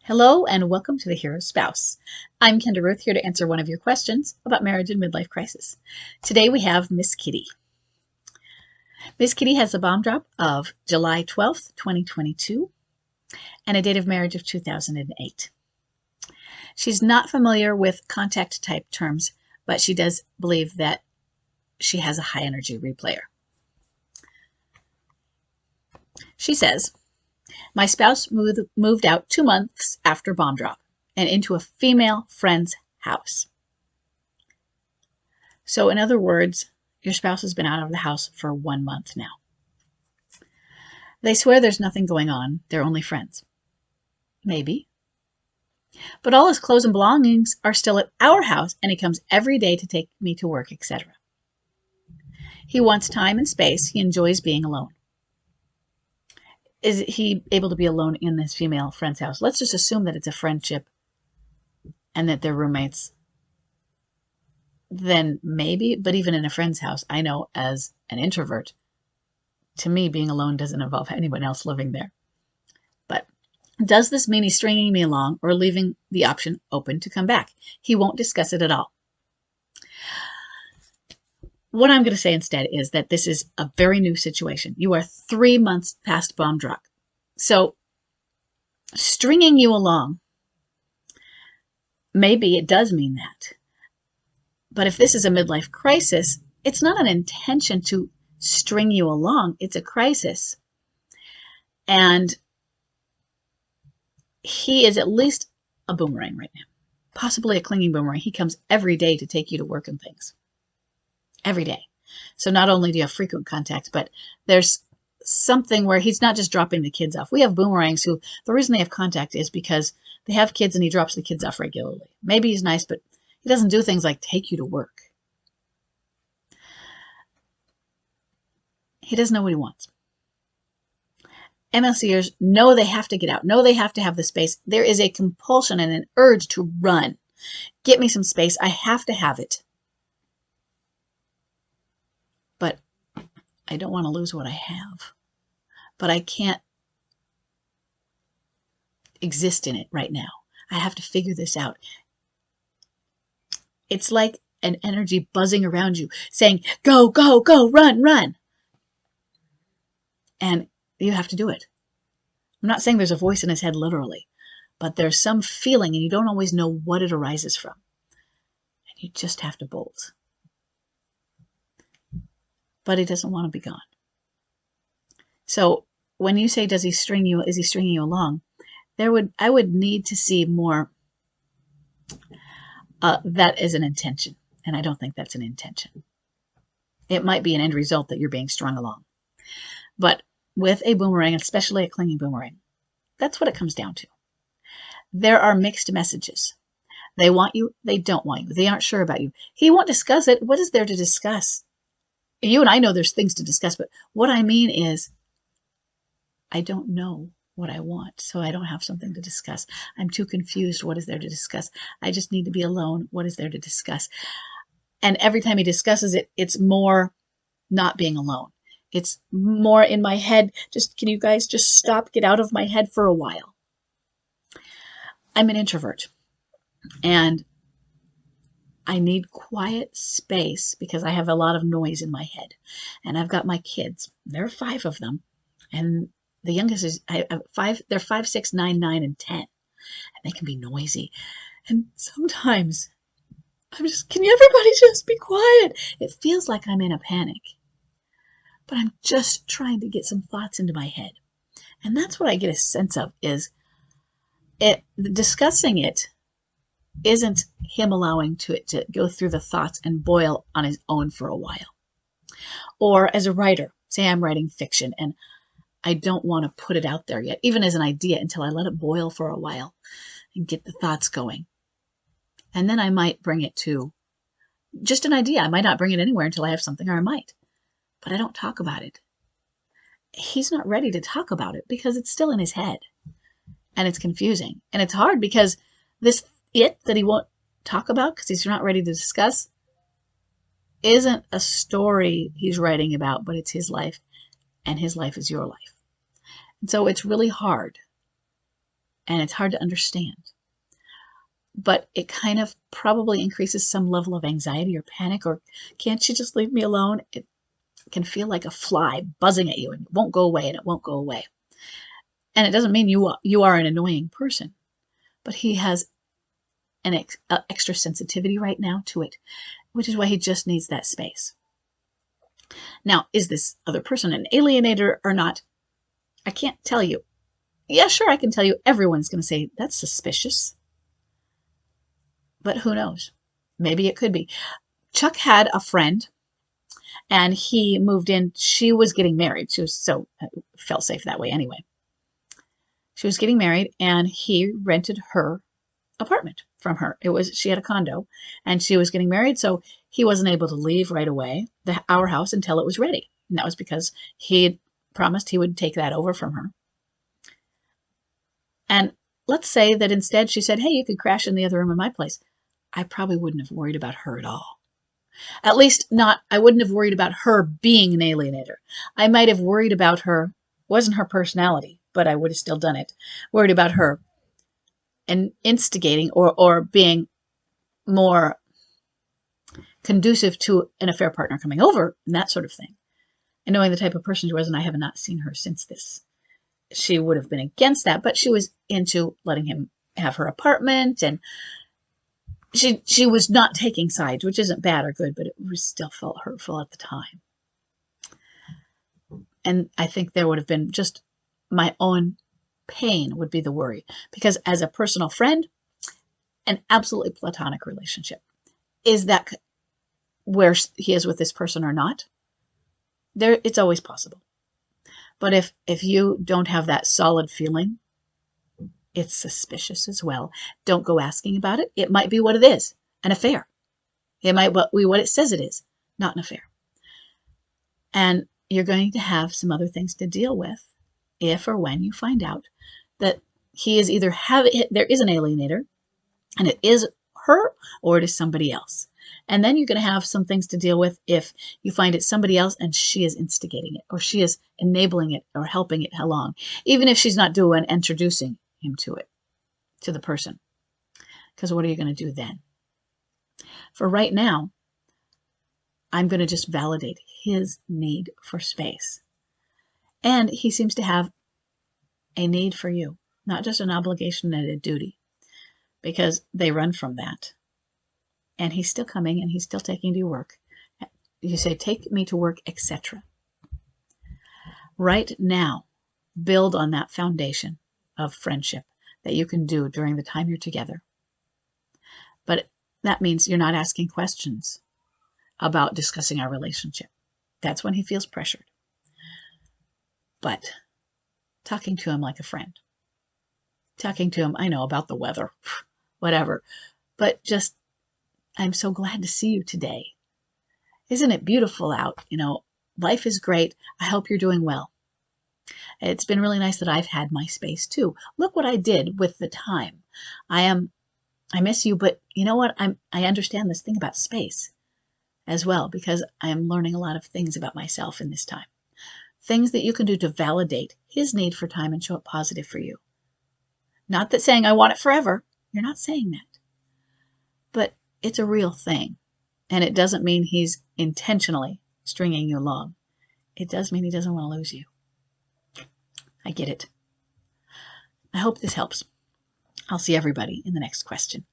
Hello and welcome to The Hero Spouse. I'm Kendra Ruth, here to answer one of your questions about marriage and midlife crisis. Today we have Miss Kitty. Miss Kitty has a bomb drop of July 12th, 2022 and a date of marriage of 2008. She's not familiar with contact type terms, but she does believe that she has a high energy replayer. She says, my spouse moved out 2 months after bomb drop and into a female friend's house. So in other words, your spouse has been out of the house for 1 month now. They swear there's nothing going on. They're only friends. Maybe. But all his clothes and belongings are still at our house, and he comes every day to take me to work, etc. He wants time and space. He enjoys being alone. Is he able to be alone in this female friend's house? Let's just assume that it's a friendship and that they're roommates. Then maybe, but even in a friend's house, I know as an introvert, to me, being alone doesn't involve anyone else living there. But does this mean he's stringing me along or leaving the option open to come back? He won't discuss it at all. What I'm going to say instead is that this is a very new situation. You are 3 months past bomb drop. So stringing you along, maybe it does mean that. But if this is a midlife crisis, it's not an intention to string you along. It's a crisis. And he is at least a boomerang right now, possibly a clinging boomerang. He comes every day to take you to work and things. Every day. So not only do you have frequent contact, but there's something where he's not just dropping the kids off. We have boomerangs who, the reason they have contact is because they have kids and he drops the kids off regularly. Maybe he's nice, but he doesn't do things like take you to work. He doesn't know what he wants. MLCers know they have to get out, know they have to have the space. There is a compulsion and an urge to run. Get me some space. I have to have it. But I don't want to lose what I have. But I can't exist in it right now. I have to figure this out. It's like an energy buzzing around you saying, go, go, go, run, run. And you have to do it. I'm not saying there's a voice in his head literally, but there's some feeling and you don't always know what it arises from. And you just have to bolt. But he doesn't want to be gone. So when you say, is he stringing you along? I would need to see more that is an intention. And I don't think that's an intention. It might be an end result that you're being strung along. But with a boomerang, especially a clinging boomerang, that's what it comes down to. There are mixed messages. They want you, they don't want you. They aren't sure about you. He won't discuss it. What is there to discuss? You and I know there's things to discuss, but what I mean is I don't know what I want, so I don't have something to discuss. I'm too confused. What is there to discuss? I just need to be alone. What is there to discuss? And every time he discusses it, it's more not being alone. It's more in my head. Can you guys just stop? Get out of my head for a while. I'm an introvert, and I need quiet space because I have a lot of noise in my head. And I've got my kids. There are 5 of them. And the youngest is 5. They're 5, 6, 9, 9, and 10. And they can be noisy. And sometimes can everybody just be quiet? It feels like I'm in a panic. But I'm just trying to get some thoughts into my head. And that's what I get a sense of is discussing it isn't him allowing it to go through the thoughts and boil on his own for a while. Or as a writer, say I'm writing fiction and I don't want to put it out there yet, even as an idea, until I let it boil for a while and get the thoughts going. And then I might bring it to just an idea. I might not bring it anywhere until I have something, or I might. But I don't talk about it. He's not ready to talk about it because it's still in his head. And it's confusing. And it's hard because that he won't talk about because he's not ready to discuss isn't a story he's writing about, but it's his life, and his life is your life. And so it's really hard and it's hard to understand. But it kind of probably increases some level of anxiety or panic, or can't you just leave me alone? It can feel like a fly buzzing at you and it won't go away and it won't go away. And it doesn't mean you are an annoying person, but he has an extra sensitivity right now to it, which is why he just needs that space. Now, is this other person an alienator or not? I can't tell you. Yeah, sure, I can tell you. Everyone's going to say, that's suspicious. But who knows? Maybe it could be. Chuck had a friend, and he moved in. She was getting married. She was so felt safe that way anyway. She was getting married, and he rented her apartment from her. She had a condo, and she was getting married, so he wasn't able to leave right away our house until it was ready. And that was because he had promised he would take that over from her. And let's say that instead she said, hey, you could crash in the other room in my place. I probably wouldn't have worried about her at all. At least not, I wouldn't have worried about her being an alienator. I might have worried about her, wasn't her personality, but I would have still done it. Worried about her and instigating or being more conducive to an affair partner coming over and that sort of thing. And knowing the type of person she was, and I have not seen her since this, she would have been against that, but she was into letting him have her apartment, and she was not taking sides, which isn't bad or good, but it still felt hurtful at the time. And I think there would have been just my own pain would be the worry, because as a personal friend, an absolutely platonic relationship, is that where he is with this person or not? It's always possible. But if you don't have that solid feeling, it's suspicious as well. Don't go asking about it. It might be what it is, an affair. It might be what it says it is, not an affair. And you're going to have some other things to deal with if or when you find out that he is either there is an alienator, and it is her, or it is somebody else. And then you're going to have some things to deal with if you find it's somebody else and she is instigating it, or she is enabling it or helping it along, even if she's not introducing him to it, to the person. Because what are you going to do then? For right now, I'm going to just validate his need for space. And he seems to have a need for you, not just an obligation and a duty, because they run from that. And he's still coming, and he's still taking you to work. You say, take me to work, etc. Right now, build on that foundation of friendship that you can do during the time you're together. But that means you're not asking questions about discussing our relationship. That's when he feels pressured. But talking to him like a friend. Talking to him, I know, about the weather, whatever. But just, I'm so glad to see you today. Isn't it beautiful out? Life is great. I hope you're doing well. It's been really nice that I've had my space too. Look what I did with the time. I miss you, but you know what? I understand this thing about space as well, because I am learning a lot of things about myself in this time. Things that you can do to validate his need for time and show it positive for you. Not that saying I want it forever. You're not saying that. But it's a real thing. And it doesn't mean he's intentionally stringing you along. It does mean he doesn't want to lose you. I get it. I hope this helps. I'll see everybody in the next question.